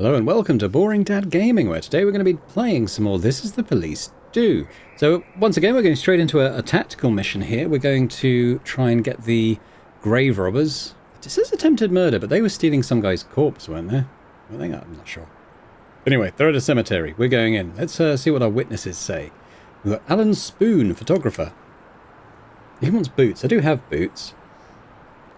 Hello and welcome to Boring Dad Gaming, where today we're going to be playing some more This Is the Police Do. So once again we're going straight into a tactical mission here. We're going to try and get the grave robbers. This is attempted murder, but they were stealing some guy's corpse, weren't they? I think I'm not sure. Anyway, they're at a cemetery. We're going in. Let's see what our witnesses say. We've got Alan Spoon, photographer. He wants boots. I do have boots.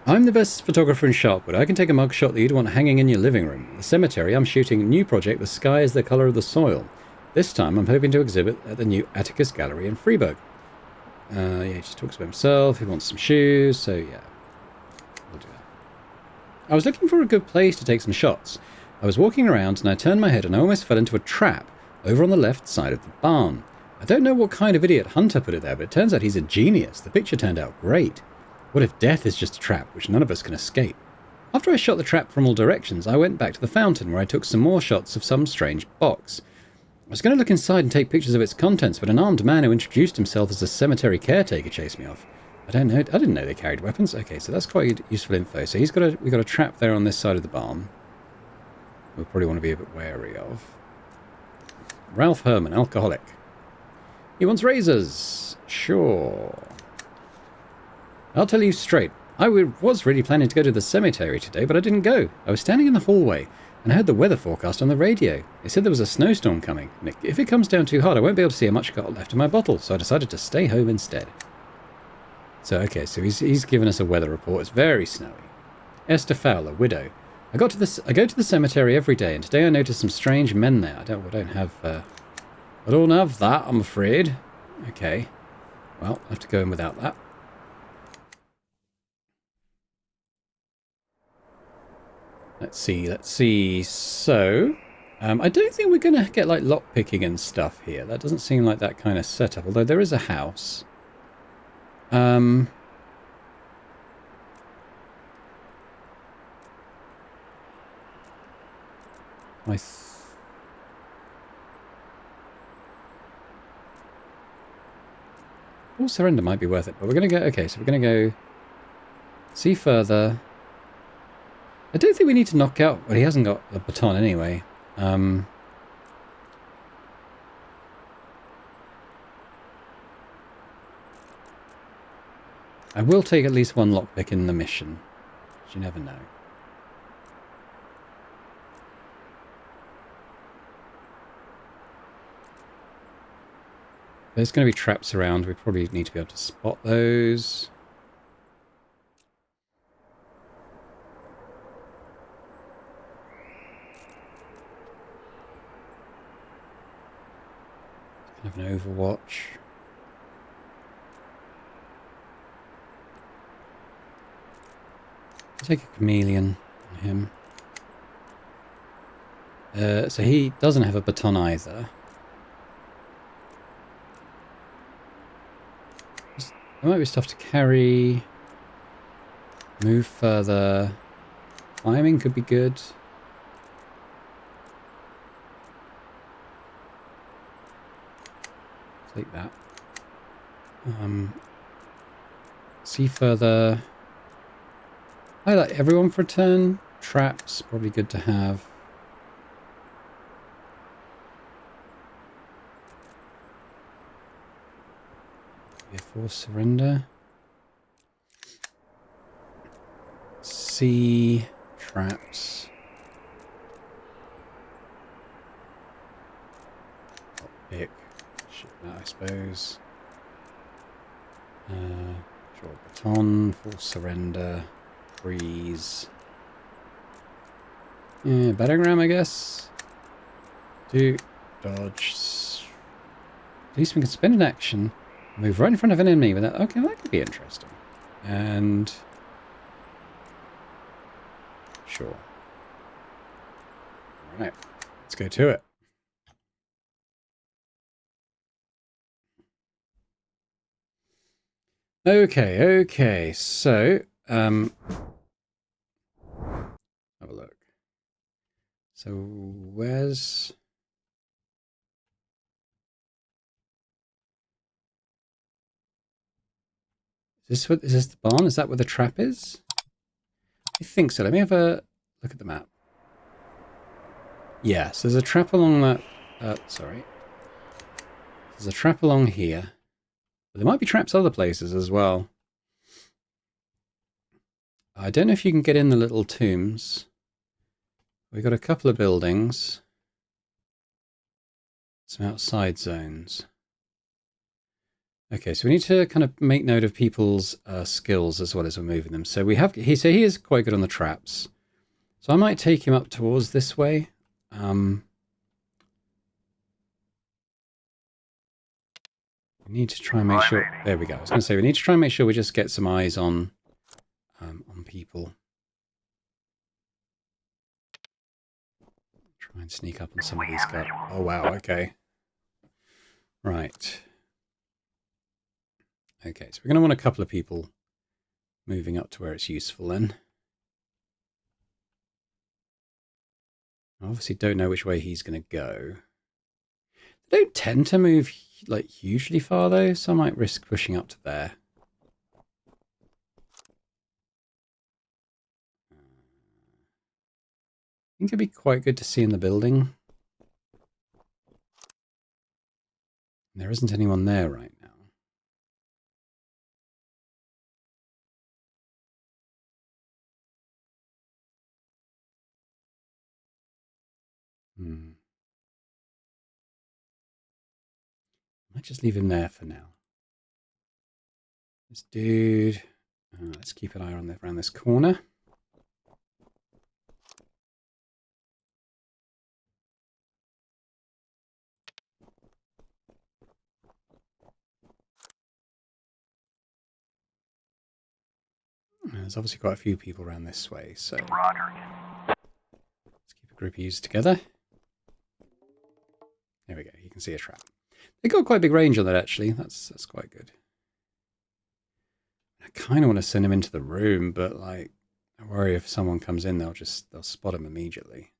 I'm the best photographer in Sharpwood. I can take a mugshot that you'd want hanging in your living room. At the cemetery, I'm shooting a new project, The Sky is the Colour of the Soil. This time, I'm hoping to exhibit at the new Atticus Gallery in Freeburg. Yeah, he just talks about himself. He wants some shoes, so yeah. We'll do that. I was looking for a good place to take some shots. I was walking around and I turned my head and I almost fell into a trap over on the left side of the barn. I don't know what kind of idiot hunter put it there, but it turns out he's a genius. The picture turned out great. What if death is just a trap, which none of us can escape? After I shot the trap from all directions, I went back to the fountain, where I took some more shots of some strange box. I was going to look inside and take pictures of its contents, but an armed man who introduced himself as a cemetery caretaker chased me off. I didn't know they carried weapons. Okay, so that's quite useful info. So we've got a trap there on this side of the barn. We'll probably want to be a bit wary of. Ralph Herman, alcoholic. He wants razors. Sure. I'll tell you straight, I was really planning to go to the cemetery today, but I didn't go. I was standing in the hallway and I heard the weather forecast on the radio. It said there was a snowstorm coming, and if it comes down too hard, I won't be able to see how much I got left in my bottle, so I decided to stay home instead. So, okay, so he's given us a weather report. It's very snowy. Esther Fowler, widow. I go to the cemetery every day, and today I noticed some strange men there. I don't have that, I'm afraid. Okay. Well, I'll have to go in without that. Let's see. So, I don't think we're going to get, like, lockpicking and stuff here. That doesn't seem like that kind of setup, although there is a house. I surrender might be worth it, but we're going to go... Okay, so we're going to go... See further... I don't think we need to knock out... Well, he hasn't got a baton anyway. I will take at least one lockpick in the mission. You never know. There's going to be traps around. We probably need to be able to spot those. Have an overwatch. I'll take a chameleon on him. So he doesn't have a baton either. There might be stuff to carry. Move further. Climbing could be good. Take that. See further. I like everyone for a turn. Traps, probably good to have. Force surrender. See traps. Pick. I suppose. Draw baton, full surrender, freeze. Yeah, battering ram, I guess. Do dodge. Policeman can spend an action, move right in front of an enemy without. Okay, well, that could be interesting. And sure. All right, let's go to it. Okay, so, have a look. So, where's... Is this the barn? Is that where the trap is? I think so. Let me have a look at the map. Yes, there's a trap along that... sorry. There's a trap along here. But there might be traps other places as well. I don't know if you can get in the little tombs. We've got a couple of buildings. Some outside zones. Okay, so we need to kind of make note of people's skills as well as we're moving them. So we have... he is quite good on the traps. So I might take him up towards this way. We need to try and make sure... There we go. I was going to say, we need to try and make sure we just get some eyes on people. Try and sneak up on some of these guys. Oh, wow. Okay. Right. Okay, so we're going to want a couple of people moving up to where it's useful then. I obviously don't know which way he's going to go. They don't tend to move like hugely far though, so I might risk pushing up to there. I think it'd be quite good to see in the building. There isn't anyone there right now. Might just leave him there for now. This dude... let's keep an eye on around this corner. There's obviously quite a few people around this way, so... Roger. Let's keep a group of yous together. There we go, you can see a trap. They got quite a big range on that, actually. That's quite good. I kind of want to send him into the room, but, like, I worry if someone comes in, they'll spot him immediately.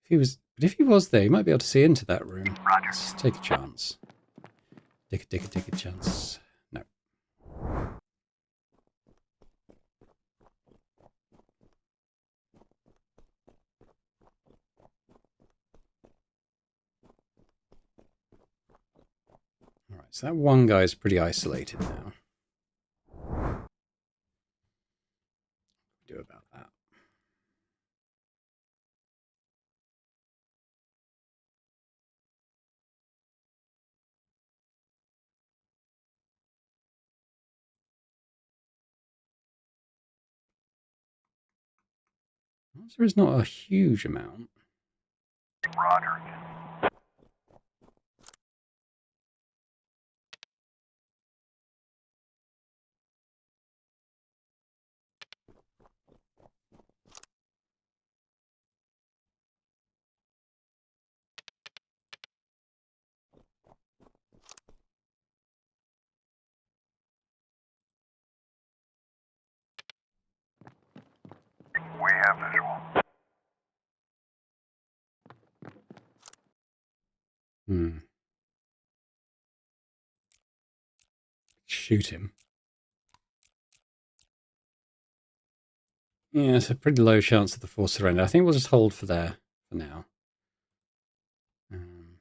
But if he was there, he might be able to see into that room. Roger. Let's take a chance. Take a chance. No. Alright, so that one guy's pretty isolated now. What do about that? There is not a huge amount. Roger. We have visual. Shoot him. Yeah, it's a pretty low chance of the force surrender. I think we'll just hold for there for now. Can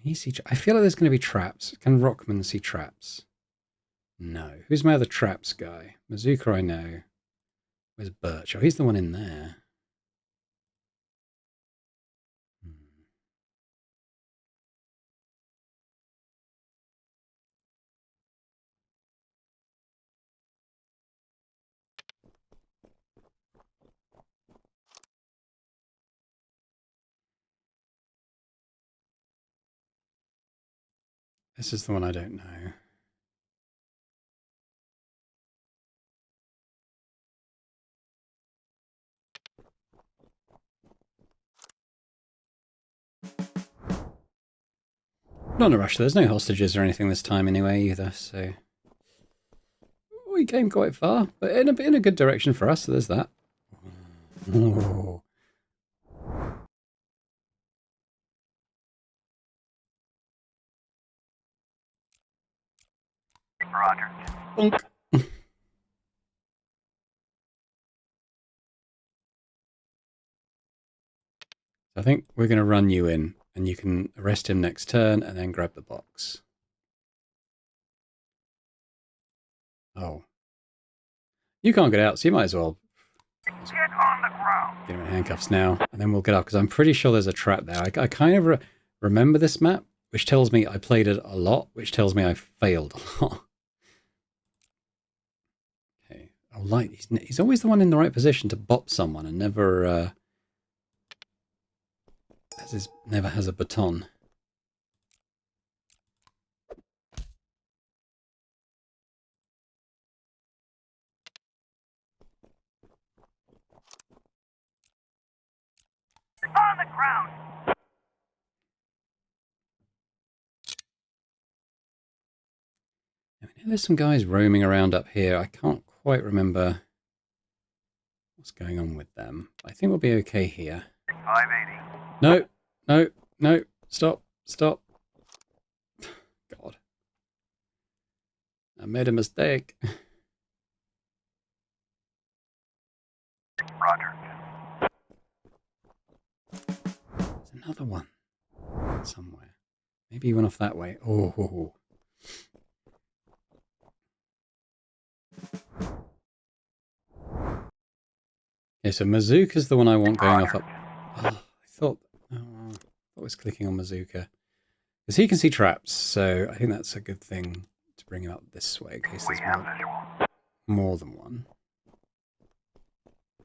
he see... I feel like there's going to be traps. Can Rockman see traps? No. Who's my other traps guy? Mazuka I know. Where's Birch? Oh, he's the one in there. This is the one I don't know. Not in a rush. There's no hostages or anything this time anyway either, so... We came quite far, but in a good direction for us, so there's that. Oh. Roger. Bonk. So I think we're going to run you in, and you can arrest him next turn and then grab the box. Oh. You can't get out, so you might as well Get on the ground. get him in handcuffs now, and then we'll get up, because I'm pretty sure there's a trap there. I kind of remember this map, which tells me I played it a lot, which tells me I failed a lot. Okay. Oh, light. He's always the one in the right position to bop someone and never never has a baton. On the ground. I mean, there's some guys roaming around up here. I can't quite remember what's going on with them. I think we'll be okay here. 580. No, no, no. Stop, stop. God. I made a mistake. Roger. There's another one somewhere. Maybe he went off that way. Oh. Okay, so Mazooka's the one I want going off up. Oh, I thought I was clicking on Mazooka. Because he can see traps, so I think that's a good thing to bring him up this way in case We there's have visual. more than one.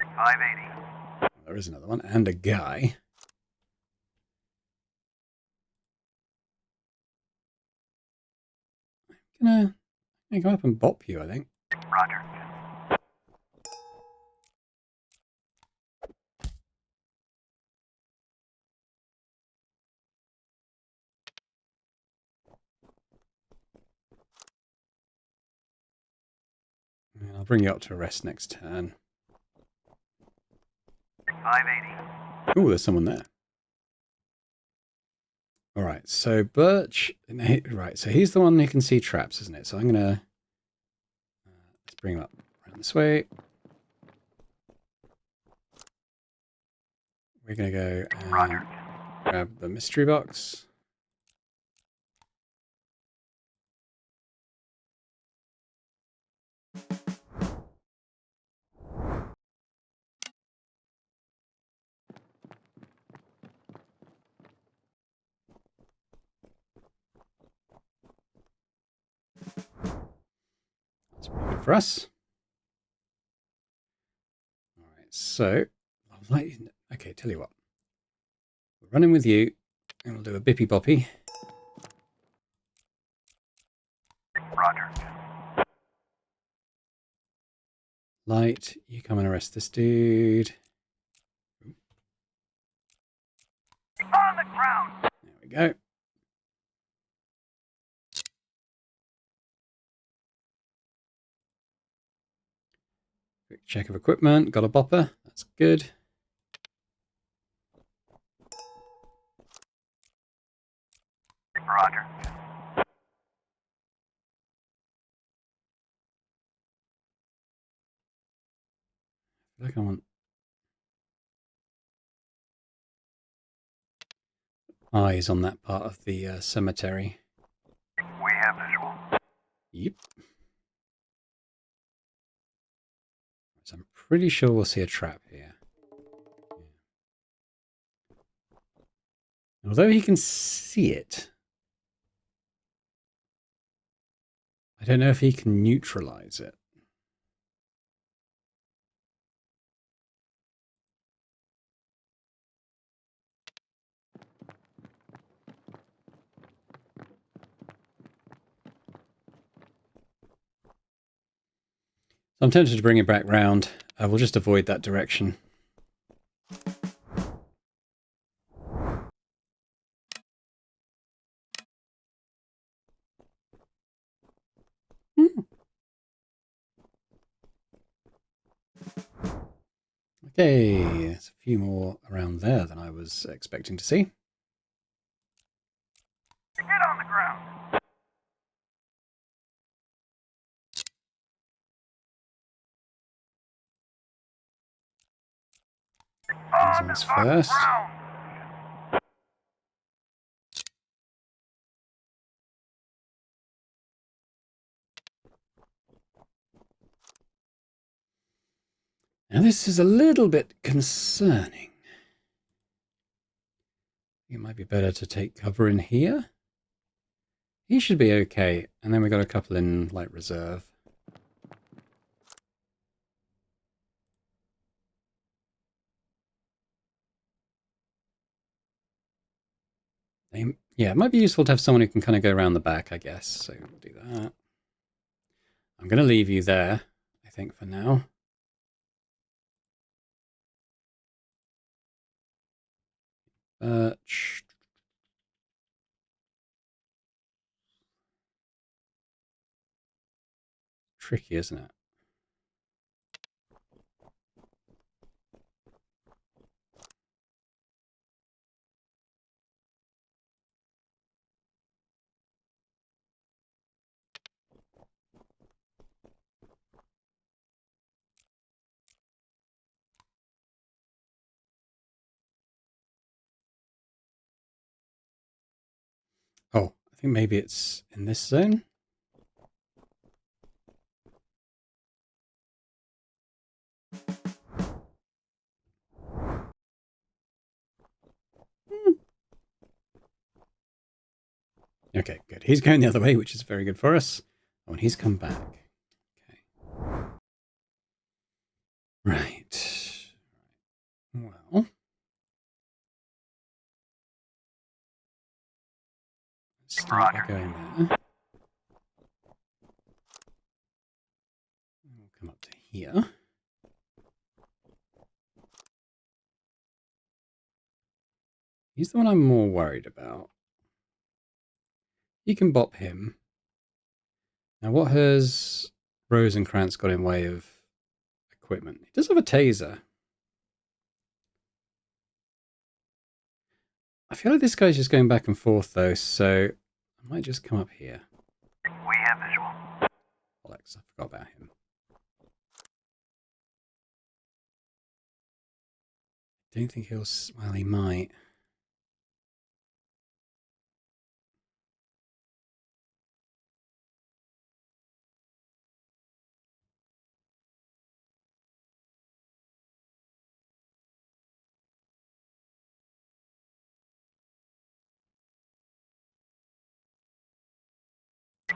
580. There is another one, and a guy. I'm gonna go up and bop you, I think. Roger. And I'll bring you up to arrest next turn. 580. Oh, there's someone there. Alright, so Birch... Right, so he's the one who can see traps, isn't it? So I'm gonna... let's bring him up around this way. We're gonna go and Roger. grab the mystery box. That's pretty good for us. Alright, so... Okay, tell you what. We're running with you, and we'll do a bippy boppy. Roger. Light, you come and arrest this dude. On the ground. There we go. Quick check of equipment. Got a bopper. That's good. Roger. Look, I want eyes on that part of the cemetery. We have visual. Yep. So I'm pretty sure we'll see a trap here. Yeah. Although he can see it, I don't know if he can neutralize it. So I'm tempted to bring it back round. We'll just avoid that direction. Okay, there's a few more around there than I was expecting to see. Get on the ground. These ones first. Ground. Now this is a little bit concerning. It might be better to take cover in here. He should be okay. And then we got a couple in, like, reserve. Yeah, it might be useful to have someone who can kind of go around the back, I guess. So we'll do that. I'm going to leave you there, I think, for now. Tricky, isn't it? Oh, I think maybe it's in this zone. Okay, good. He's going the other way, which is very good for us. Oh, and he's come back. Okay. Right. Well. Start by going there. We'll come up to here. He's the one I'm more worried about. You can bop him. Now, what has Rosencrantz got in way of equipment? He does have a taser. I feel like this guy's just going back and forth, though, so I might just come up here. We have visual. Alex, I forgot about him. Don't think he'll... Well, he might.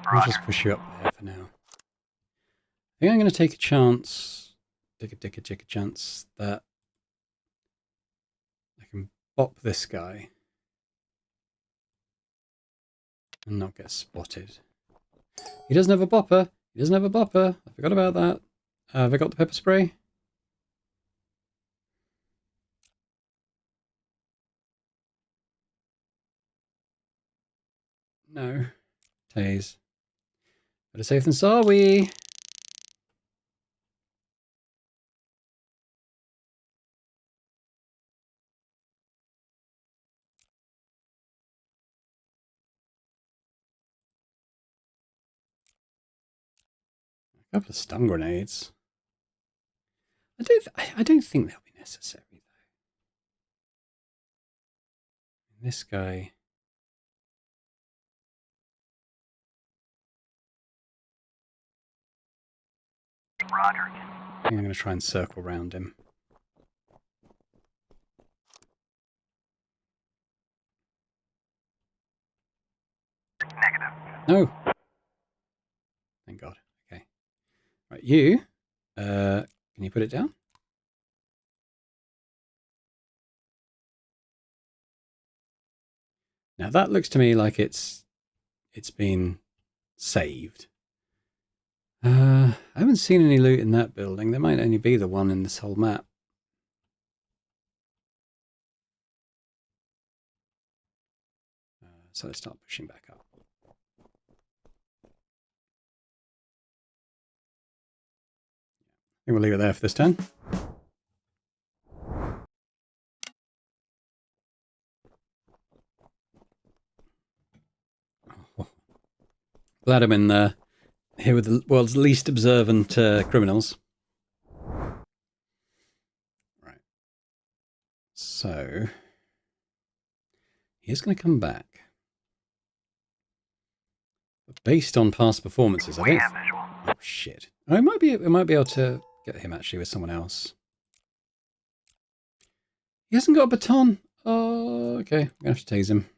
I'll just push you up there for now. I think I'm going to take a chance, take a chance that I can bop this guy and not get spotted. He doesn't have a bopper. He doesn't have a bopper. I forgot about that. Have I got the pepper spray? No. Tase. Better safe than sorry. A couple of stun grenades. I don't think they'll be necessary though. This guy. Roger. I think I'm going to try and circle around him. Negative. No. Thank God. Okay. Right, you. Can you put it down? Now that looks to me like it's been saved. I haven't seen any loot in that building. There might only be the one in this whole map. So let's start pushing back up. I think we'll leave it there for this turn. Oh. Glad I'm in here with the world's least observant criminals. Right. So he's going to come back. But based on past performances, I We don't. have visual. Oh shit! I might be able to get him actually with someone else. He hasn't got a baton. Oh, okay. I'm going to have to tase him.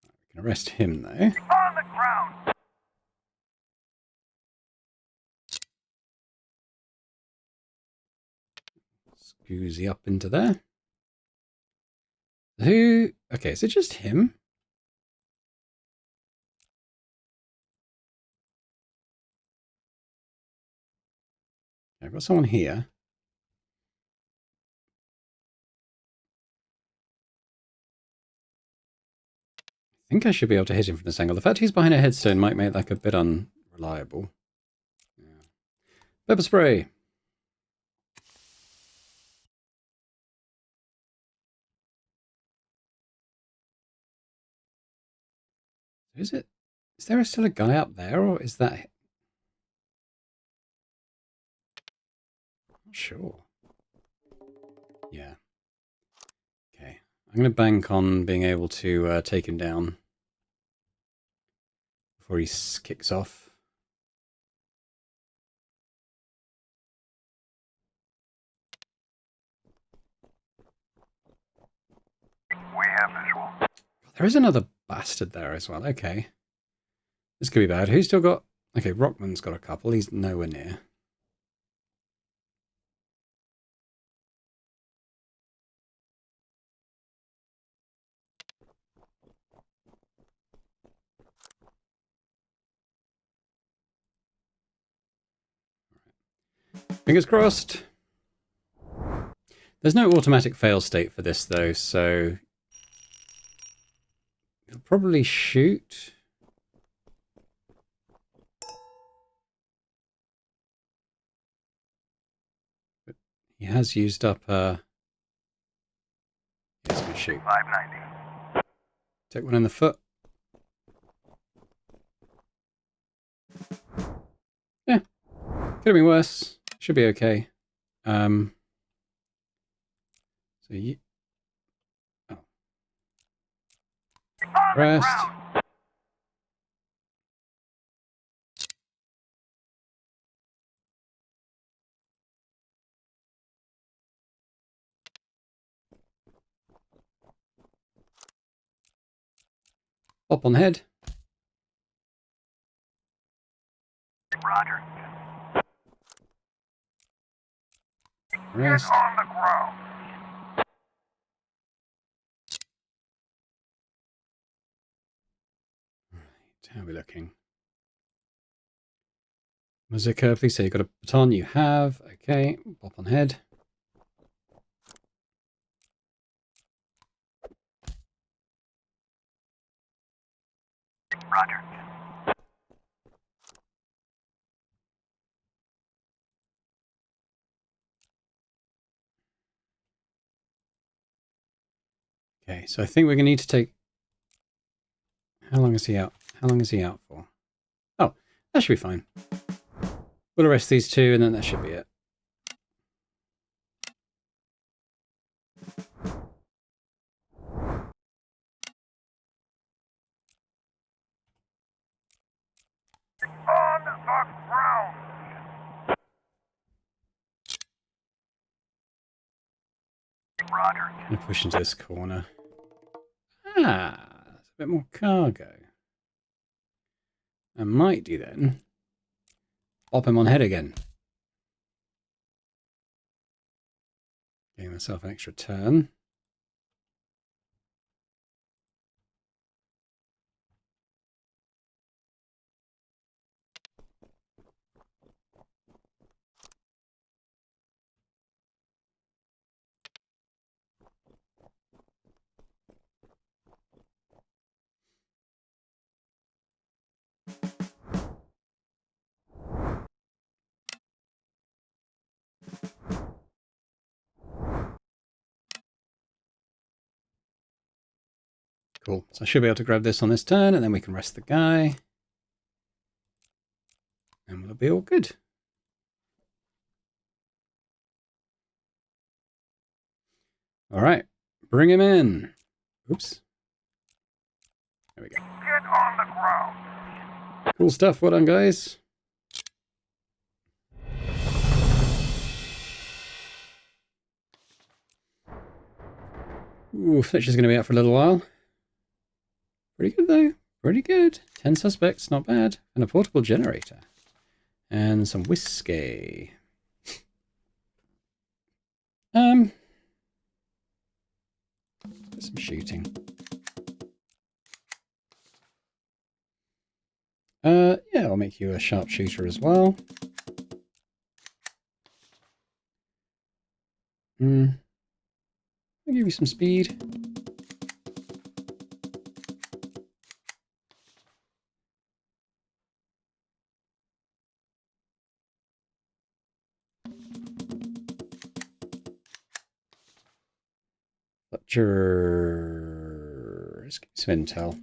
We can arrest him, though. On the ground! Scoozy up into there. Who? Okay, is it just him? I've got someone here. I think I should be able to hit him from this angle. The fact he's behind a headstone might make that a bit unreliable. Yeah. Pepper spray. Is it? Is there still a guy up there, or is that? I'm not sure. Yeah. Okay. I'm going to bank on being able to take him down before he kicks off. We have visual. There is another bastard there as well. Okay. This could be bad. Who's still got... Okay, Rockman's got a couple. He's nowhere near. Fingers crossed. There's no automatic fail state for this, though, so... He'll probably shoot. But he has used up... He's going to shoot. 590. Take one in the foot. Yeah. Could have been worse. Should be okay. So you... Oh. Rest. Up on head. Roger. Rest. Get on the ground. Right, how are we looking? Mazika, please say you got a baton. You have. Okay, pop on head. Roger. Okay, so I think we're going to need to take... How long is he out? How long is he out for? Oh, that should be fine. We'll arrest these two and then that should be it. On the ground. Roger. I'm going to push into this corner. Ah, that's a bit more cargo. I might do then. Pop him on head again. Giving myself an extra turn. Cool. So I should be able to grab this on this turn, and then we can rest the guy. And we'll be all good. All right. Bring him in. Oops. There we go. Get on the ground. Cool stuff. Well done, guys. Ooh, Fletcher's going to be out for a little while. Pretty good, though. Pretty good. 10 suspects, not bad. And a portable generator. And some whiskey. Some shooting. Yeah, I'll make you a sharpshooter as well. I'll give you some speed. Fletcher. Let's get some intel.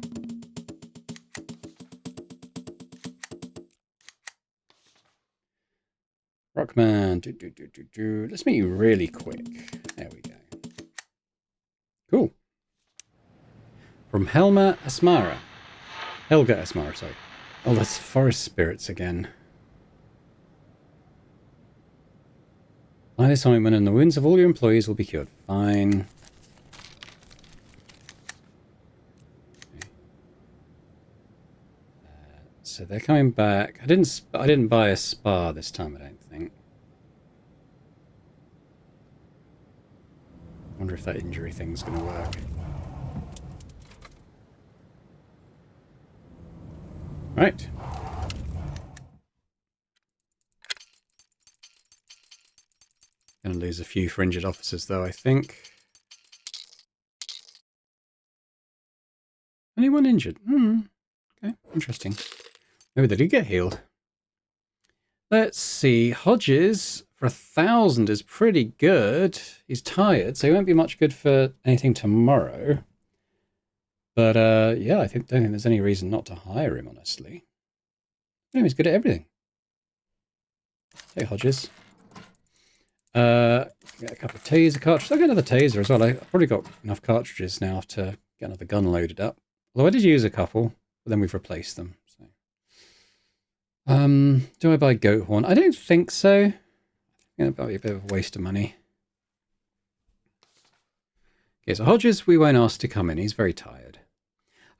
Rockman. Let's make you really quick. There we go. Cool. From Helga Asmara, sorry. Oh, that's forest spirits again. Apply this ointment and the wounds of all your employees will be cured. Fine. Okay. So they're coming back. I didn't buy a spa this time, I don't think. I wonder if that injury thing's going to work. Right. Going to lose a few for injured officers, though, I think. Anyone injured? Okay, interesting. Maybe they did get healed. Let's see. Hodges for 1,000 is pretty good. He's tired, so he won't be much good for anything tomorrow. But yeah, don't think there's any reason not to hire him, honestly. He's good at everything. Hey, Hodges. Get a couple of taser cartridges. I'll get another taser as well. I've probably got enough cartridges now to get another gun loaded up. Although I did use a couple, but then we've replaced them. So. Do I buy goat horn? I don't think so. I think that'd be a bit of a waste of money. Okay, so Hodges, we won't ask to come in. He's very tired.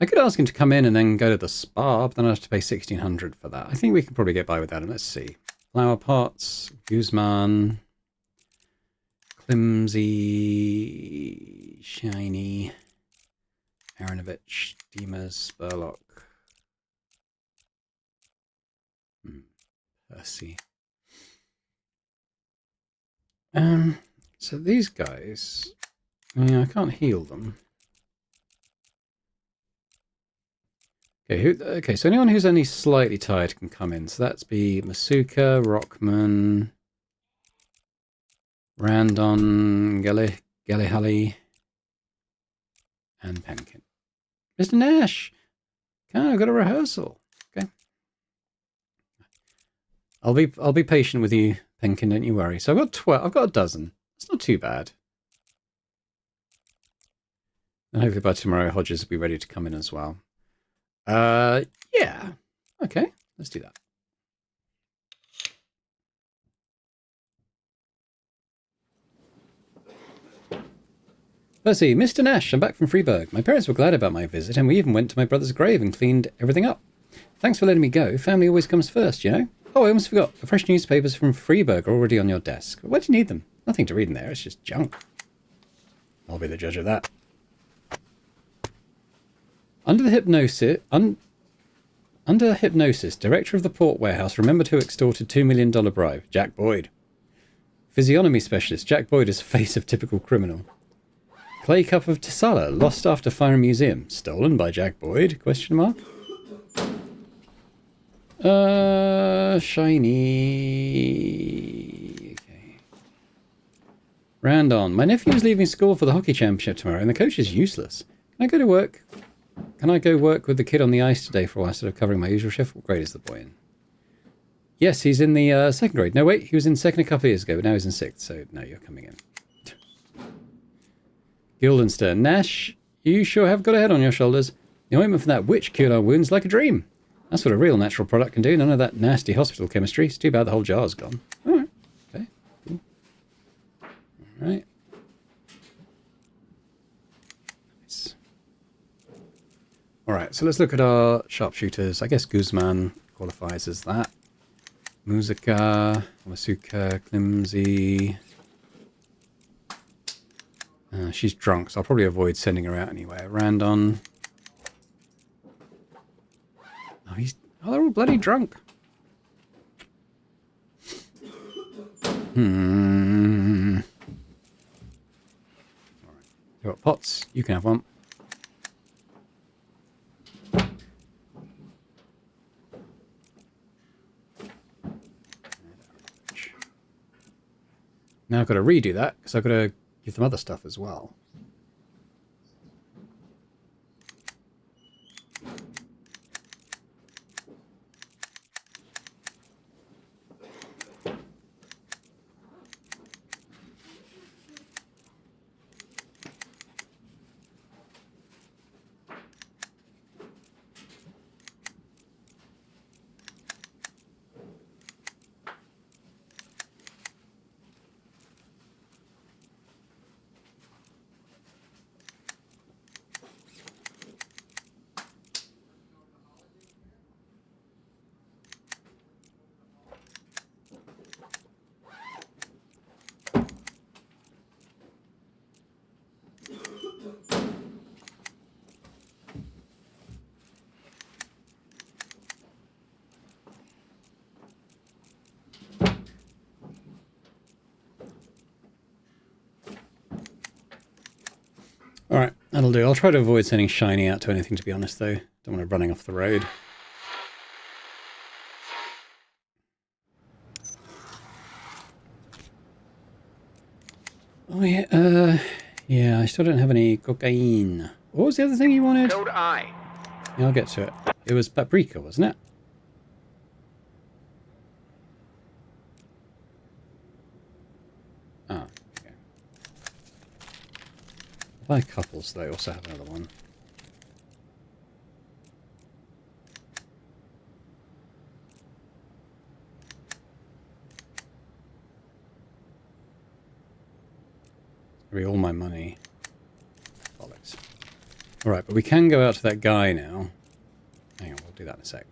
I could ask him to come in and then go to the spa, but then I'd have to pay 1,600 for that. I think we can probably get by without him. Let's see. Flower pots, Guzman, Klimsy, Shiny, Aronovich, Dimas, Spurlock, Percy. So these guys, I can't heal them. Okay, so anyone who's only slightly tired can come in. So that's be Masuka, Rockman, Randon, Gallihally, and Penkin. Mr. Nash! I've got a rehearsal. Okay. I'll be patient with you, Penkin, don't you worry. So I've got a dozen. It's not too bad. And hopefully by tomorrow Hodges will be ready to come in as well. Yeah. Okay, let's do that. Percy, Mr. Nash, I'm back from Freeburg. My parents were glad about my visit, and we even went to my brother's grave and cleaned everything up. Thanks for letting me go. Family always comes first, you know? Oh, I almost forgot. The fresh newspapers from Freeburg are already on your desk. Why do you need them? Nothing to read in there. It's just junk. I'll be the judge of that. Under hypnosis, director of the port warehouse remembered who extorted $2 million bribe. Jack Boyd. Physiognomy specialist. Jack Boyd is face of typical criminal. Clay cup of Tisala, lost after fire in museum. Stolen by Jack Boyd? Question mark. Shiny. Okay. Randon. My nephew is leaving school for the hockey championship tomorrow, and the coach is useless. Can I go to work? Can I go work with the kid on the ice today for a while instead of covering my usual shift? What grade is the boy in? Yes, he's in the second grade. No, wait, he was in second a couple of years ago, but now he's in sixth, so no, you're coming in. Guildenstern. Nash, you sure have got a head on your shoulders. The ointment for that witch cured our wounds like a dream. That's what a real natural product can do. None of that nasty hospital chemistry. It's too bad the whole jar's gone. All right. Okay. Cool. All right. Alright, so let's look at our sharpshooters. I guess Guzman qualifies as that. Muzika, Masuka, Klimsy. She's drunk, so I'll probably avoid sending her out anyway. Randon. Oh, they're all bloody drunk. Alright. You got pots. You can have one. Now I've got to redo that, because I've got to give them other stuff as well. Alright, that'll do. I'll try to avoid sending Shiny out to anything, to be honest, though. Don't want her running off the road. Oh, yeah, yeah, I still don't have any cocaine. What was the other thing you wanted? So do I. Yeah, I'll get to it. It was paprika, wasn't it? Ah, okay. By couples, they also have another one. Be all my money. Bollocks. Alright, but we can go out to that guy now. Hang on, we'll do that in a sec.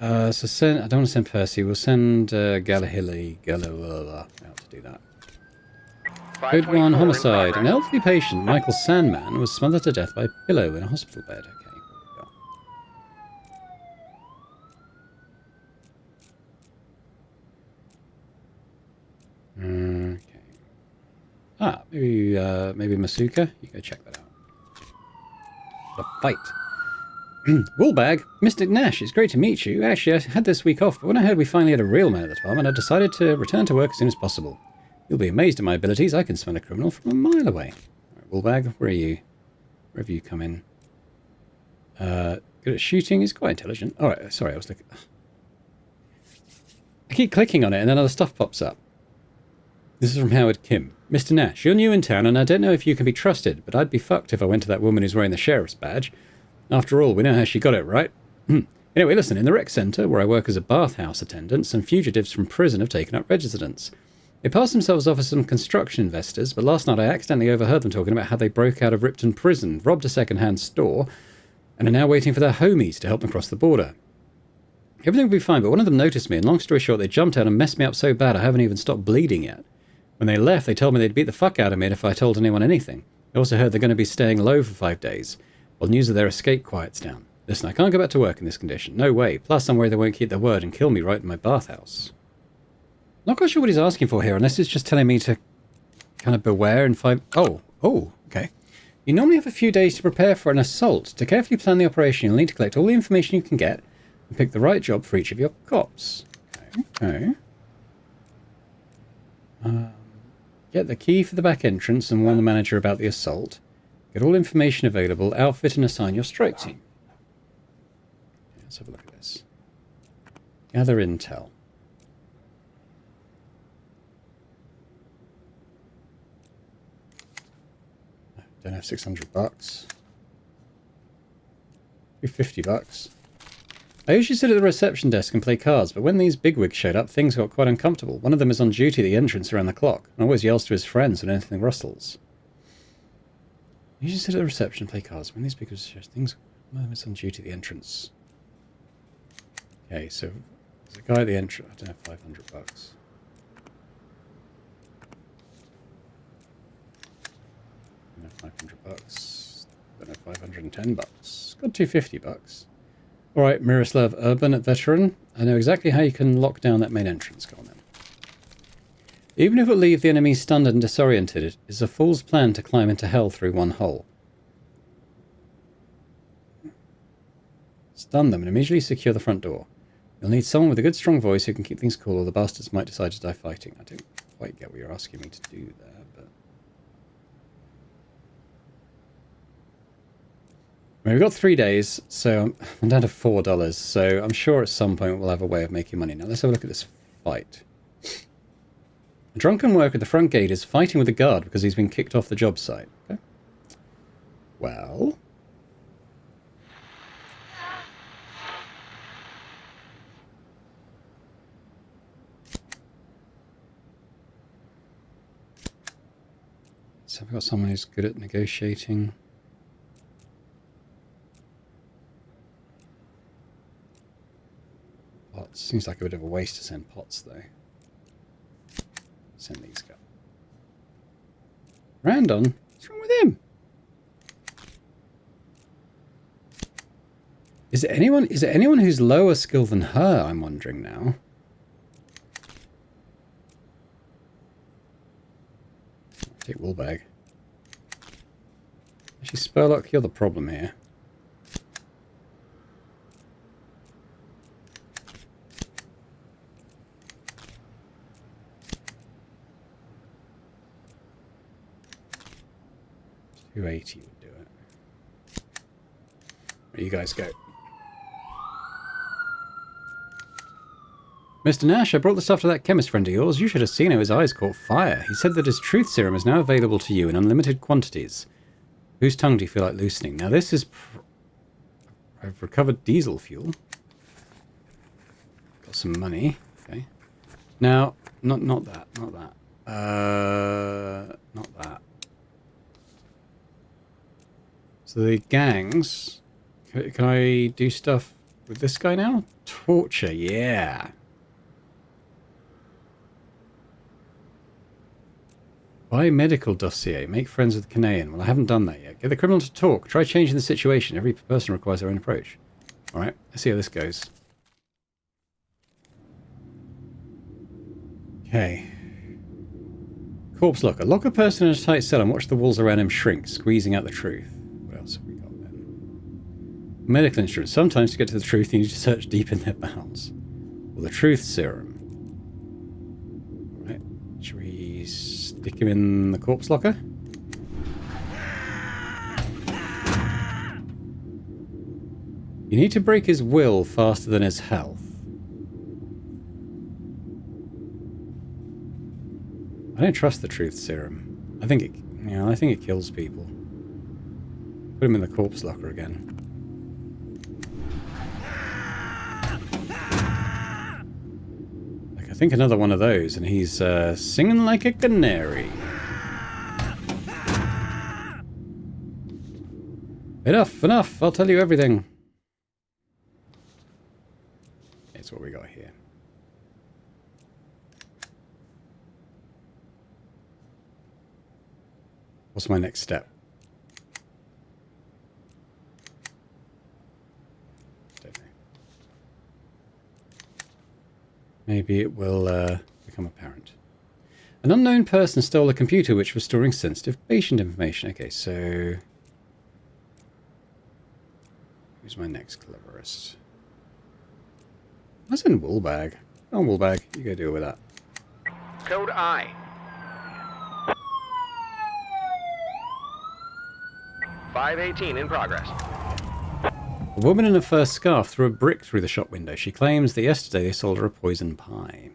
So send, I don't want to send Percy, we'll send Galahili out to do that. Code 1, homicide. An elderly patient, Michael Sandman, was smothered to death by a pillow in a hospital bed. Okay, what have we got? Okay. Ah, maybe Masuka? You go check that out. The fight. Woolbag, Mr. Nash, it's great to meet you. Actually, I had this week off, but when I heard we finally had a real man at the department, I decided to return to work as soon as possible. You'll be amazed at my abilities. I can smell a criminal from a mile away. Right, Woolbag, where are you? Where have you come in? Good at shooting. He's quite intelligent. Alright, sorry, I was looking... I keep clicking on it and then other stuff pops up. This is from Howard Kim. Mr. Nash, you're new in town and I don't know if you can be trusted, but I'd be fucked if I went to that woman who's wearing the sheriff's badge. After all, we know how she got it, right? Anyway, listen, in the rec centre, where I work as a bathhouse attendant, some fugitives from prison have taken up residence. They passed themselves off as some construction investors, but last night I accidentally overheard them talking about how they broke out of Ripton prison, robbed a second-hand store, and are now waiting for their homies to help them cross the border. Everything will be fine, but one of them noticed me, and long story short, they jumped out and messed me up so bad I haven't even stopped bleeding yet. When they left, they told me they'd beat the fuck out of me if I told anyone anything. I also heard they're going to be staying low for 5 days, while news of their escape quiets down. Listen, I can't go back to work in this condition. No way. Plus, I'm worried they won't keep their word and kill me right in my bathhouse. Not quite sure what he's asking for here, unless it's just telling me to kind of beware and find... Oh, okay. You normally have a few days to prepare for an assault. To carefully plan the operation, you'll need to collect all the information you can get and pick the right job for each of your cops. Okay. Get the key for the back entrance and warn the manager about the assault. Get all information available, outfit and assign your strike team. Okay, let's have a look at this. Gather intel. Don't have $600. Do $50. I usually sit at the reception desk and play cards, but when these bigwigs showed up, things got quite uncomfortable. One of them is on duty at the entrance around the clock, and always yells to his friends when anything rustles. You should sit at the reception and play cards. When these speakers share things, moments on duty at the entrance. Okay, so there's a guy at the entrance. I don't know, $500. I don't know, $500. I don't know, $510. Got $250. All right, Miroslav Urban at Veteran. I know exactly how you can lock down that main entrance. Go on then. Even if it will leave the enemy stunned and disoriented, it is a fool's plan to climb into hell through one hole. Stun them and immediately secure the front door. You'll need someone with a good strong voice who can keep things cool, or the bastards might decide to die fighting. I don't quite get what you're asking me to do there, but... I mean, we've got 3 days, so I'm down to $4, so I'm sure at some point we'll have a way of making money. Now let's have a look at this fight. A drunken worker at the front gate is fighting with the guard because he's been kicked off the job site. Okay. Well... So we've got someone who's good at negotiating. Pots. Seems like a bit of a waste to send pots, though. Send these guys. Randon? What's wrong with him? Is it anyone who's lower skill than her, I'm wondering now? Take Woolbag. Actually, Spurlock, you're the problem here. $280 would do it. Where you guys go? Mr. Nash, I brought the stuff to that chemist friend of yours. You should have seen how his eyes caught fire. He said that his truth serum is now available to you in unlimited quantities. Whose tongue do you feel like loosening? Now this is... I've recovered diesel fuel. Got some money. Okay. Now, not that. Not that. So the gangs... Can I do stuff with this guy now? Torture, yeah. Buy medical dossier. Make friends with Canaan. Well, I haven't done that yet. Get the criminal to talk. Try changing the situation. Every person requires their own approach. Alright, let's see how this goes. Okay. Corpse locker. Lock a person in a tight cell and watch the walls around him shrink, squeezing out the truth. What else have we got then? Medical instruments. Sometimes to get to the truth, you need to search deep in their bowels. Well, the truth serum. Alright. Should we stick him in the corpse locker? You need to break his will faster than his health. I don't trust the truth serum. I think it kills people. Put him in the corpse locker again. I think another one of those, and he's singing like a canary. Enough, I'll tell you everything. That's what we got here. What's my next step? Don't know. Maybe it will become apparent. An unknown person stole a computer which was storing sensitive patient information. Okay, so... who's my next cleverest? What's in Woolbag? Oh, Woolbag, you go deal with that. Code I. $518 in progress. A woman in a fur scarf threw a brick through the shop window. She claims that yesterday they sold her a poison pie.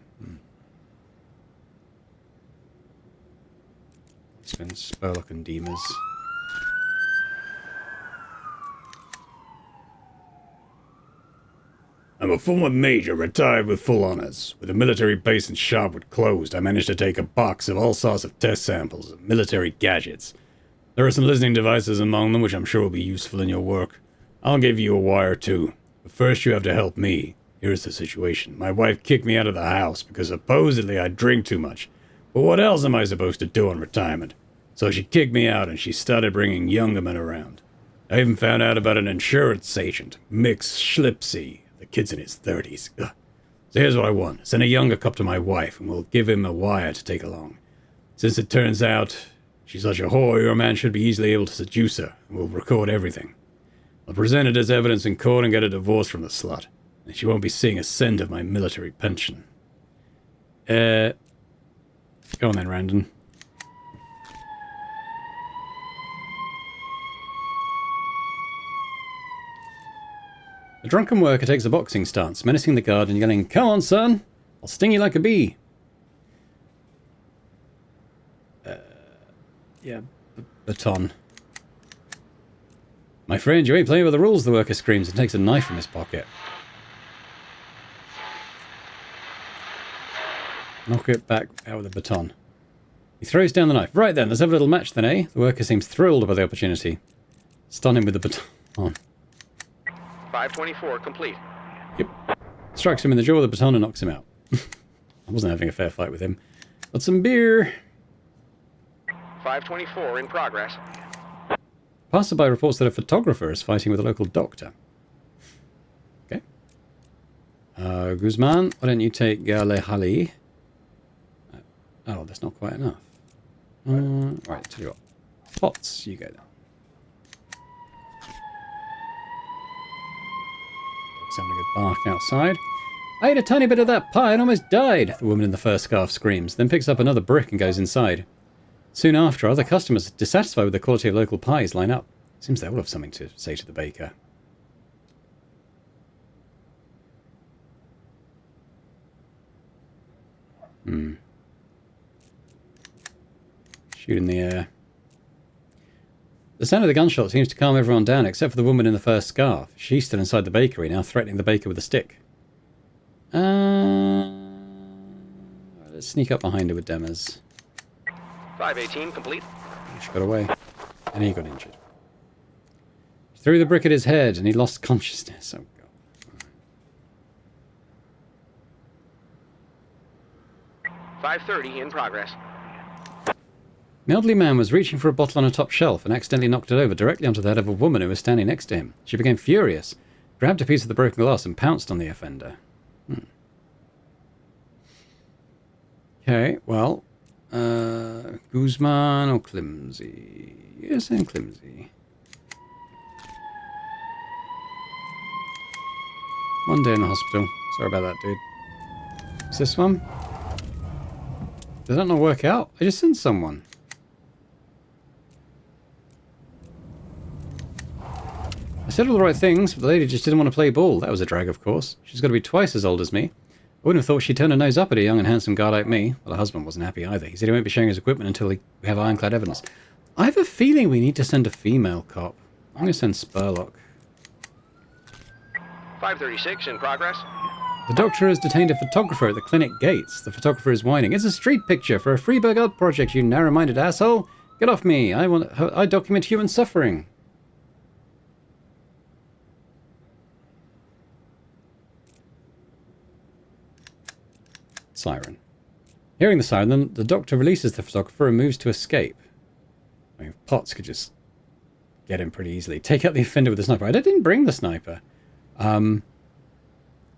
It's been Spurlock and Deemers. I'm a former major, retired with full honors. With a military base in Sharpwood closed, I managed to take a box of all sorts of test samples and military gadgets. There are some listening devices among them, which I'm sure will be useful in your work. I'll give you a wire, too. But first you have to help me. Here's the situation. My wife kicked me out of the house because supposedly I drink too much. But what else am I supposed to do in retirement? So she kicked me out and she started bringing younger men around. I even found out about an insurance agent, Mick Schlipsy. The kid's in his 30s. Ugh. So here's what I want. Send a younger cop to my wife and we'll give him a wire to take along. Since it turns out she's such a whore, your man should be easily able to seduce her, and we'll record everything. I'll present it as evidence in court and get a divorce from the slut. And she won't be seeing a cent of my military pension. Go on then, Randon. The drunken worker takes a boxing stance, menacing the guard and yelling, "Come on, son! I'll sting you like a bee!" Baton. "My friend, you ain't playing by the rules," the worker screams and takes a knife from his pocket. Knock it back out with a baton. He throws down the knife. "Right then, let's have a little match then, eh?" The worker seems thrilled by the opportunity. Stun him with the baton. 524 complete. Yep. Strikes him in the jaw with a baton and knocks him out. I wasn't having a fair fight with him. Got some beer. 524 in progress. Passerby reports that a photographer is fighting with a local doctor. Okay. Guzman, why don't you take Gale Hali? Oh, that's not quite enough. Right, tell you what. Potts, you go then. Dog's having a good bark outside. "I ate a tiny bit of that pie and almost died," the woman in the fur scarf screams, then picks up another brick and goes inside. Soon after, other customers, dissatisfied with the quality of local pies, line up. Seems they all have something to say to the baker. Shoot in the air. The sound of the gunshot seems to calm everyone down, except for the woman in the fur scarf. She's still inside the bakery, now threatening the baker with a stick. Let's sneak up behind her with Demmers. 518 complete. She got away. And he got injured. She threw the brick at his head and he lost consciousness. Oh, God. Right. 530 in progress. An elderly man was reaching for a bottle on a top shelf and accidentally knocked it over directly onto the head of a woman who was standing next to him. She became furious, grabbed a piece of the broken glass and pounced on the offender. Okay, well, Guzman or Climsey? Yes, and Climsey. One day in the hospital. Sorry about that, dude. Is this one? Did that not work out? I just sent someone. I said all the right things, but the lady just didn't want to play ball. That was a drag, of course. She's got to be twice as old as me. I wouldn't have thought she'd turn her nose up at a young and handsome guy like me. Well, her husband wasn't happy either. He said he won't be sharing his equipment until we have ironclad evidence. I have a feeling we need to send a female cop. I'm going to send Spurlock. 536 in progress. The doctor has detained a photographer at the clinic gates. The photographer is whining. "It's a street picture for a Freeburg art project, you narrow-minded asshole. Get off me. I document human suffering." Siren. Hearing the siren, the doctor releases the photographer and moves to escape. I mean, Potts could just get him pretty easily. Take out the offender with the sniper. I didn't bring the sniper. Don't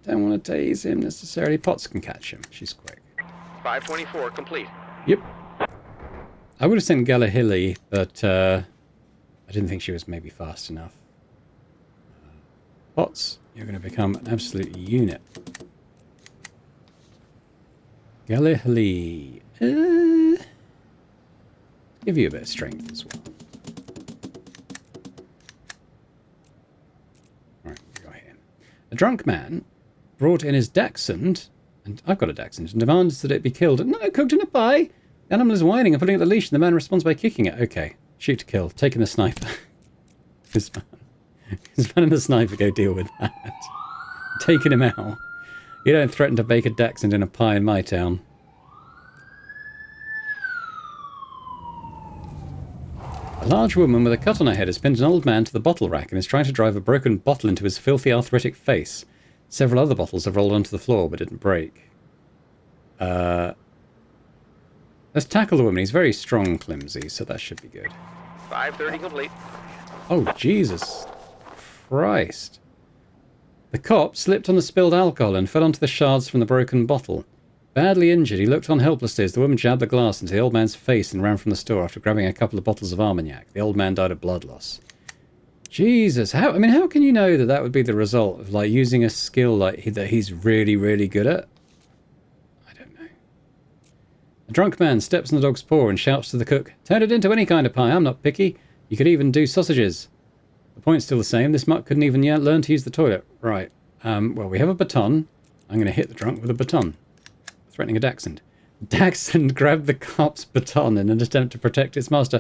want to tase him necessarily. Potts can catch him. She's quick. 524 complete. Yep. I would have sent Galahili, but I didn't think she was maybe fast enough. Potts, you're going to become an absolute unit. Galahili. Give you a bit of strength as well. Alright, we got him. A drunk man brought in his dachshund, and I've got a dachshund, and demands that it be killed. "No, cooked in a pie!" The animal is whining and pulling at the leash, and the man responds by kicking it. Okay, shoot to kill. Taking the sniper. This man and the sniper go deal with that. Taking him out. You don't threaten to bake a dachshund in a pie in my town. A large woman with a cut on her head has pinned an old man to the bottle rack and is trying to drive a broken bottle into his filthy arthritic face. Several other bottles have rolled onto the floor but didn't break. Let's tackle the woman. He's very strong, Climsy, so that should be good. 5:30 complete. Oh, Jesus Christ. The cop slipped on the spilled alcohol and fell onto the shards from the broken bottle. Badly injured, he looked on helplessly as the woman jabbed the glass into the old man's face and ran from the store after grabbing a couple of bottles of Armagnac. The old man died of blood loss. Jesus, how can you know that that would be the result of, like, using a skill like that he's really, really good at? I don't know. A drunk man steps on the dog's paw and shouts to the cook, "Turn it into any kind of pie, I'm not picky. You could even do sausages." The point's still the same. This mutt couldn't even yet learn to use the toilet. Right. Well, we have a baton. I'm going to hit the drunk with a baton. Threatening a dachshund. Dachshund grabbed the cop's baton in an attempt to protect its master.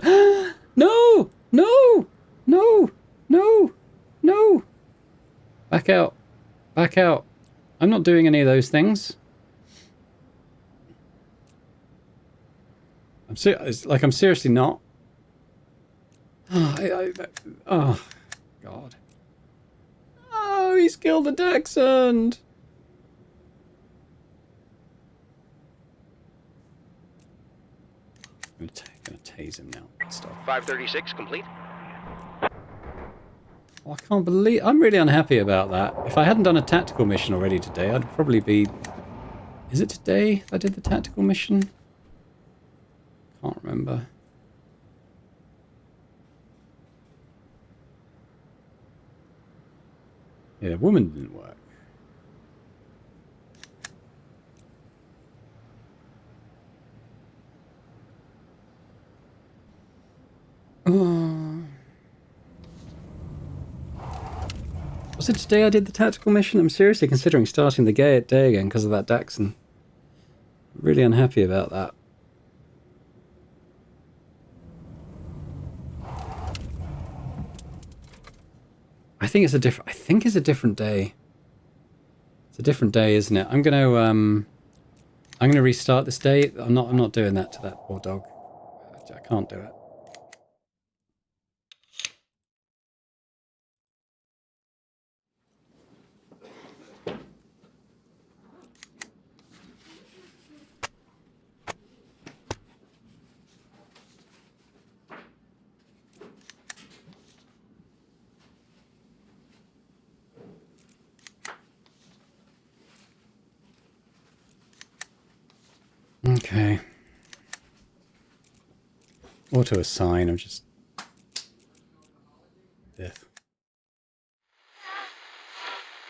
No! No! No! No! No! Back out. Back out. I'm not doing any of those things. I'm seriously not. Oh, God. Oh, he's killed the dachshund. I'm gonna tase him now. Stop. 5:36 complete. Oh, I can't believe... I'm really unhappy about that. If I hadn't done a tactical mission already today, I'd probably be... Is it today I did the tactical mission? Can't remember. Yeah, the woman didn't work. Was it today I did the tactical mission? I'm seriously considering starting the day again because of that Dachshund. I'm really unhappy about that. I think it's a different day. It's a different day, isn't it? I'm gonna restart this day. I'm not doing that to that poor dog. I can't do it. Okay. Auto assign, I'm just... Death.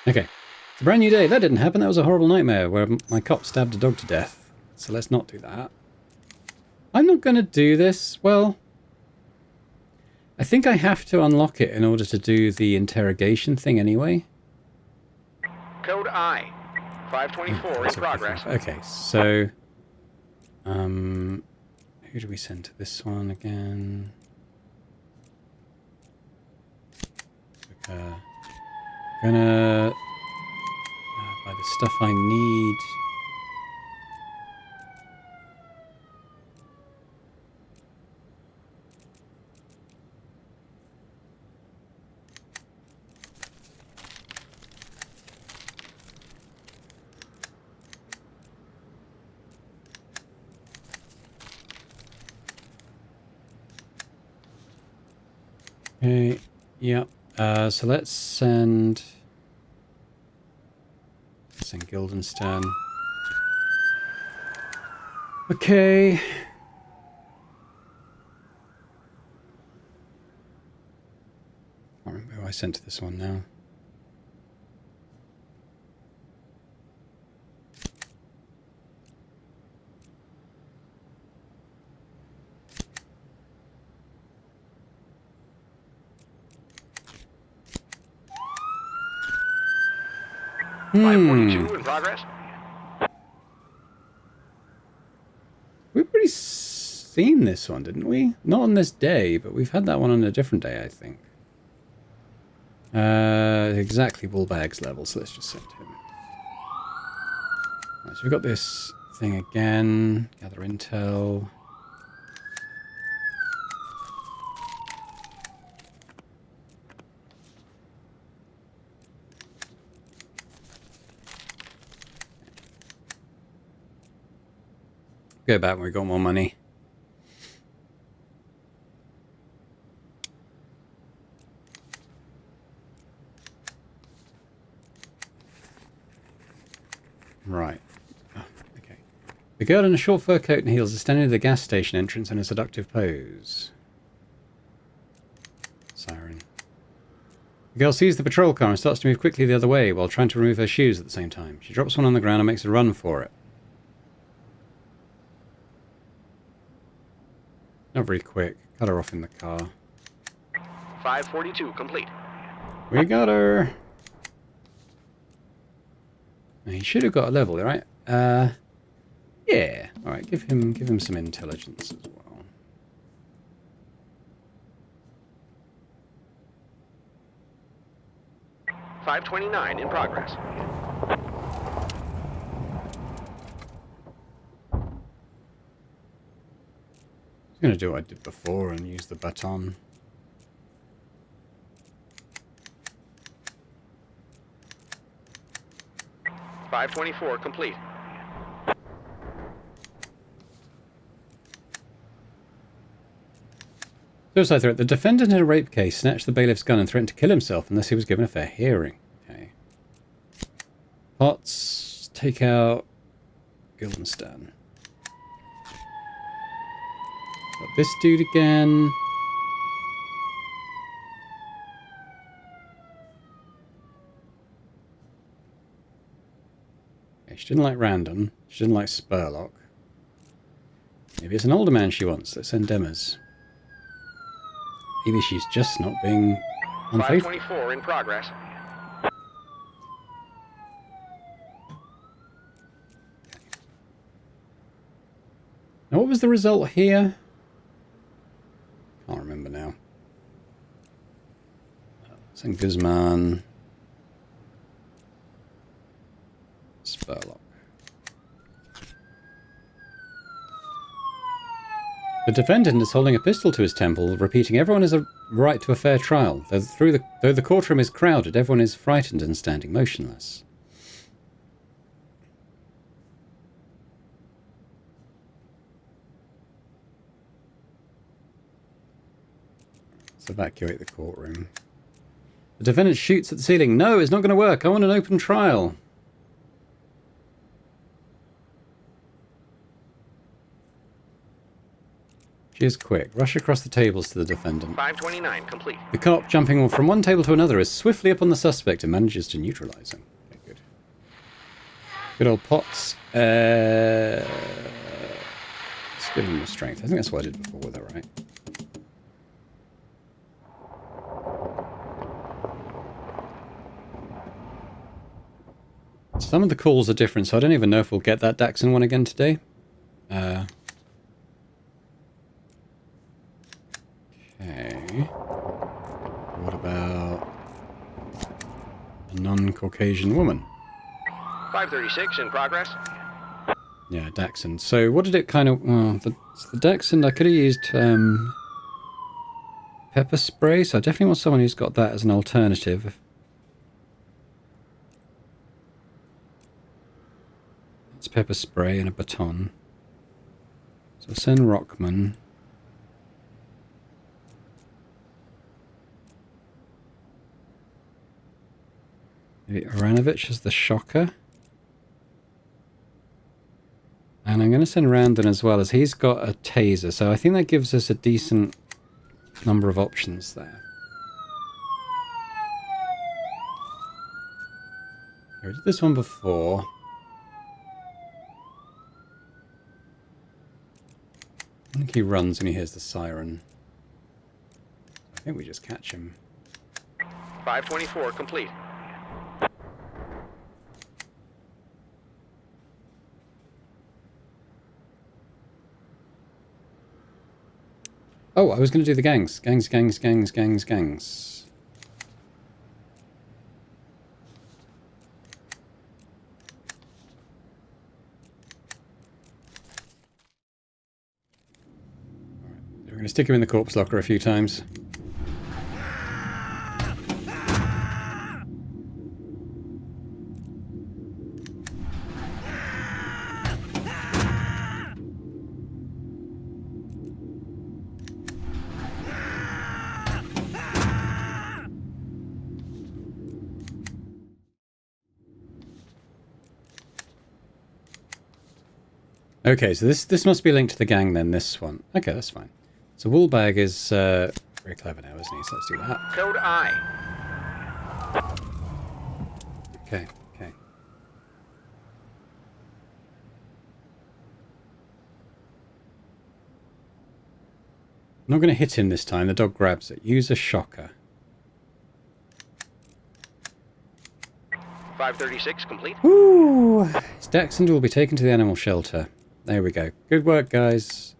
Okay. It's a brand new day. That didn't happen. That was a horrible nightmare where my cop stabbed a dog to death. So let's not do that. I'm not going to do this. Well, I think I have to unlock it in order to do the interrogation thing anyway. Code I. 524 in progress. Okay, so... who do we send to this one again? Gonna buy the stuff I need. Okay, yep. So let's send Guildenstern. Okay. I can't remember who I sent to this one now. Hmm. 542 in progress. We've already seen this one, didn't we? Not on this day, but we've had that one on a different day, I think. Exactly Woolbag's level, so let's just send him. Right, so we've got this thing again. Gather intel. Go back when we got more money. Right. Oh, okay. The girl in a short fur coat and heels is standing at the gas station entrance in a seductive pose. Siren. The girl sees the patrol car and starts to move quickly the other way while trying to remove her shoes at the same time. She drops one on the ground and makes a run for it. Not very quick. Cut her off in the car. 542 complete. We got her. He should have got a level, right? Yeah. All right. Give him some intelligence as well. $529 in progress. I'm gonna do what I did before and use the baton. $524 complete. Suicide threat. The defendant in a rape case snatched the bailiff's gun and threatened to kill himself unless he was given a fair hearing. Okay. Potts, take out Guildenstern. Got this dude again. Okay, she didn't like Random. She didn't like Spurlock. Maybe it's an older man she wants. Let's send Demmers. Maybe she's just not being unfaithful. 524 in progress. Now, what was the result here? Can't remember now. St. Guzman. Spurlock. The defendant is holding a pistol to his temple, repeating, "Everyone has a right to a fair trial. Though the courtroom is crowded, everyone is frightened and standing motionless." Let's evacuate the courtroom. The defendant shoots at the ceiling. "No, it's not going to work. I want an open trial." She is quick. Rush across the tables to the defendant. 529 complete. The cop, jumping from one table to another, is swiftly up on the suspect and manages to neutralize him. Okay, good. Good old Potts. Let's give him a strength. I think that's what I did before with her, right? Some of the calls are different, so I don't even know if we'll get that Daxon one again today. Okay. What about a non-Caucasian woman? 536 in progress. Yeah, Daxon. So what did it kind of... the Daxon, I could have used pepper spray, so I definitely want someone who's got that as an alternative. It's pepper spray and a baton. So send Rockman. Maybe Aranovich as the shocker. And I'm going to send Randon as well, as he's got a taser. So I think that gives us a decent number of options there. We did this one before. I think he runs when he hears the siren. I think we just catch him. 524 complete. Oh, I was going to do the gangs. Gangs. We're going to stick him in the corpse locker a few times. Okay, so this must be linked to the gang then, this one. Okay, that's fine. So Woolbag is very clever now, isn't he? So let's do that. Code I. Okay, okay. I'm not going to hit him this time. The dog grabs it. Use a shocker. 536 complete. Woo! His Dachshund will be taken to the animal shelter. There we go. Good work, guys.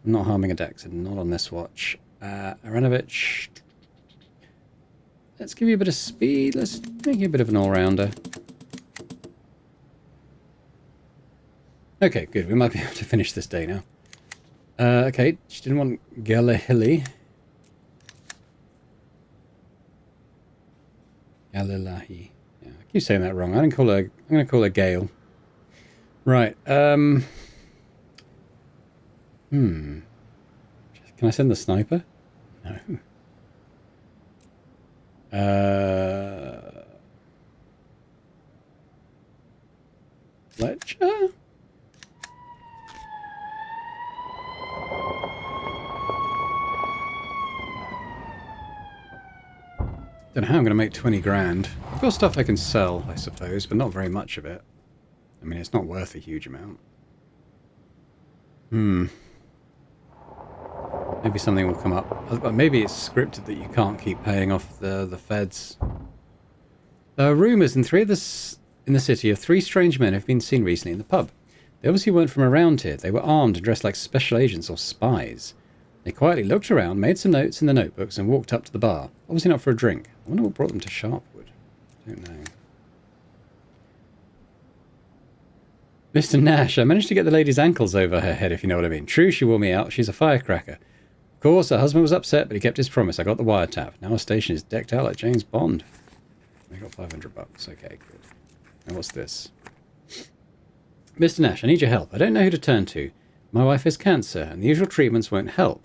I'm not harming a Dachshund. Not on this watch. Aranovich. Let's give you a bit of speed. Let's make you a bit of an all-rounder. Okay, good. We might be able to finish this day now. Okay, she didn't want Galahili. Galilahi. Yeah, I keep saying that wrong. I'm going to call her Gale. Right. Can I send the sniper? No. Fletcher? Don't know how I'm going to make 20 grand. I've got stuff I can sell, I suppose, but not very much of it. I mean, it's not worth a huge amount. Maybe something will come up. Maybe it's scripted that you can't keep paying off the feds. There are rumours in the city of 3 strange men who have been seen recently in the pub. They obviously weren't from around here. They were armed and dressed like special agents or spies. They quietly looked around, made some notes in the notebooks, and walked up to the bar. Obviously not for a drink. I wonder what brought them to Sharpwood. I don't know. Mr. Nash, I managed to get the lady's ankles over her head, if you know what I mean. True, she wore me out. She's a firecracker. Of course, her husband was upset, but he kept his promise. I got the wiretap. Now our station is decked out like James Bond. We got $500. Okay, good. And what's this? Mr. Nash, I need your help. I don't know who to turn to. My wife has cancer, and the usual treatments won't help.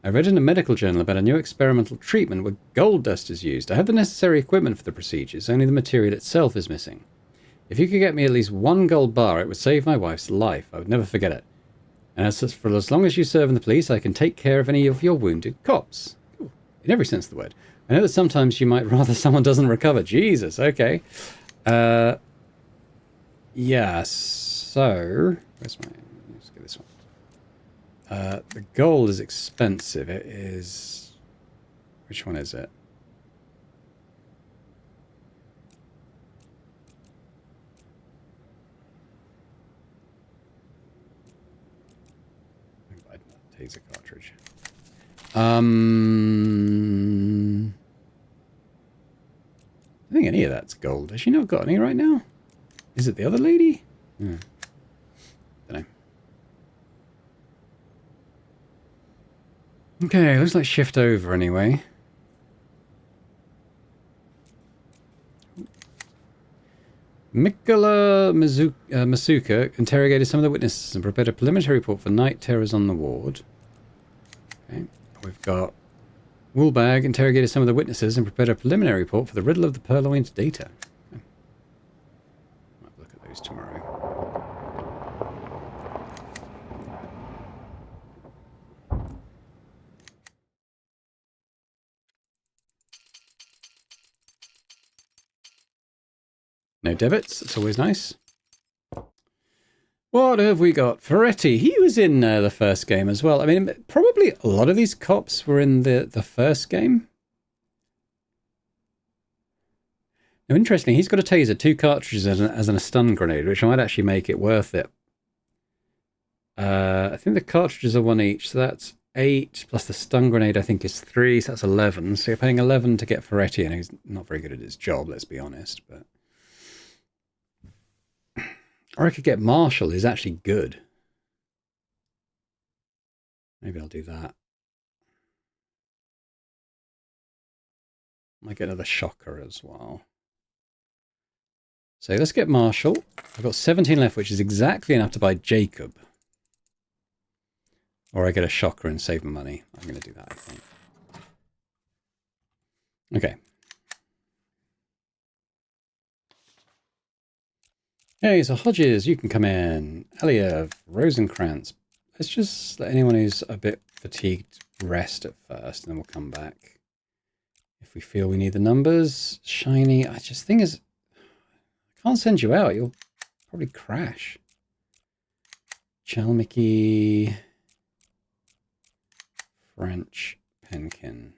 I read in a medical journal about a new experimental treatment where gold dust is used. I have the necessary equipment for the procedures, only the material itself is missing. If you could get me at least 1 gold bar, it would save my wife's life. I would never forget it. And for as long as you serve in the police, I can take care of any of your wounded cops. Ooh, in every sense of the word. I know that sometimes you might rather someone doesn't recover. Jesus, okay. Yeah, so... Where's my... Let's get this one. The gold is expensive. It is... Which one is it? Taser cartridge. I think any of that's gold. Has she not got any right now? Is it the other lady? Yeah. Don't know. Okay, looks like shift over anyway. Mikola Masuka interrogated some of the witnesses and prepared a preliminary report for night terrors on the ward. Okay. We've got Woolbag interrogated some of the witnesses and prepared a preliminary report for the riddle of the purloined data. Okay. Might look at those tomorrow. No debits, it's always nice. What have we got? Ferretti, he was in the first game as well. I mean, probably a lot of these cops were in the first game. Now, interestingly, he's got a taser, 2 cartridges as a stun grenade, which might actually make it worth it. I think the cartridges are 1 each, so that's 8, plus the stun grenade I think is 3, so that's 11. So you're paying 11 to get Ferretti, and he's not very good at his job, let's be honest, but... Or I could get Marshall, who's actually good. Maybe I'll do that. Might get another shocker as well. So let's get Marshall. I've got 17 left, which is exactly enough to buy Jacob. Or I get a shocker and save my money. I'm going to do that, I think. Okay. Hey, so Hodges, you can come in. Eliev, Rosenkrantz. Let's just let anyone who's a bit fatigued rest at first, and then we'll come back if we feel we need the numbers. Shiny, I just think is I can't send you out. You'll probably crash. Chalmicky, French, Penkin,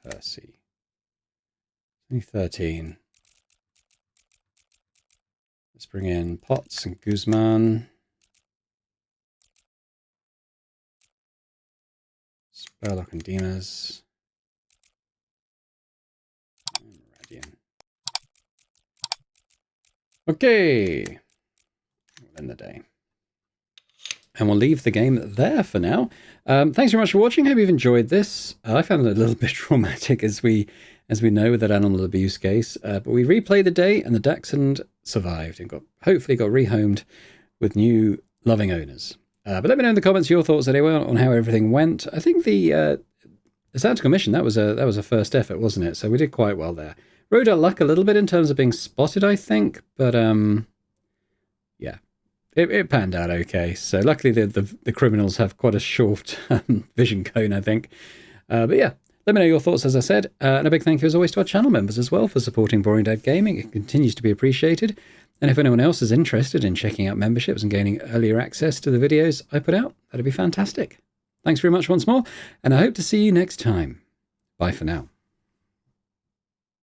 Percy. Only 13. Let's bring in Potts and Guzman. Spurlock and Dimas. And Radian. Okay. We'll end the day. And we'll leave the game there for now. Thanks very much for watching. Hope you've enjoyed this. I found it a little bit traumatic as we know with that animal abuse case. But we replayed the day and the Dachshund survived and hopefully got rehomed with new loving owners. But let me know in the comments your thoughts anyway on how everything went. I think the tactical mission, that was a first effort, wasn't it? So we did quite well there. Rode our luck a little bit in terms of being spotted, I think. But yeah. It panned out okay. So luckily the criminals have quite a short vision cone, I think. But yeah, let me know your thoughts, as I said. And a big thank you, as always, to our channel members as well for supporting Boring Dad Gaming. It continues to be appreciated. And if anyone else is interested in checking out memberships and gaining earlier access to the videos I put out, that'd be fantastic. Thanks very much once more, and I hope to see you next time. Bye for now.